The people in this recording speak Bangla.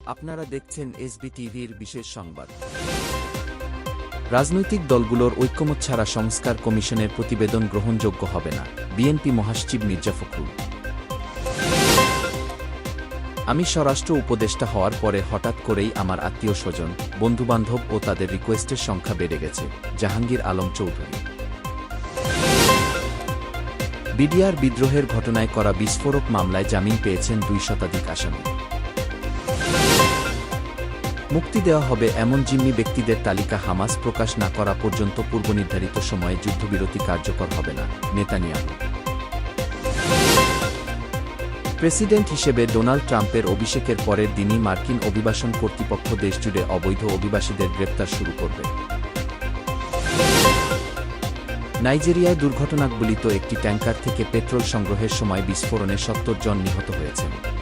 আপনারা দেখছেন এসবি টিভির বিশেষ সংবাদ। রাজনৈতিক দলগুলোর ঐক্যমত ছাড়া সংস্কার কমিশনের প্রতিবেদন গ্রহণযোগ্য হবে না, বিএনপি মহাসচিব মির্জা ফখরুল। আমি স্বরাষ্ট্র উপদেষ্টা হওয়ার পরে হঠাৎ করেই আমার আত্মীয়-স্বজন, বন্ধুবান্ধব ও তাদের রিকোয়েস্টের সংখ্যা বেড়ে গেছে। জাহাঙ্গীর আলম চৌধুরী। বিডিআর বিদ্রোহের ঘটনায় করা বিস্ফোরক মামলায় জামিন পেয়েছেন 2 শতাধিক আসামি। মুক্তি দেওয়া হবে এমন জিম্মি ব্যক্তিদের তালিকা হামাস প্রকাশ না করা পর্যন্ত পূর্বনির্ধারিত সময়ে যুদ্ধবিরতি কার্যকর হবে না, নেতানিয়াহু। প্রেসিডেন্ট হিসেবে ডোনাল্ড ট্রাম্পের অভিষেকের পরের দিনই মার্কিন অভিবাসন কর্তৃপক্ষ দেশজুড়ে অবৈধ অভিবাসীদের গ্রেপ্তার শুরু করবে। নাইজেরিয়ায় দুর্ঘটনাকবলিত একটি ট্যাঙ্কার থেকে পেট্রোল সংগ্রহের সময় বিস্ফোরণে 70 জন নিহত হয়েছেন।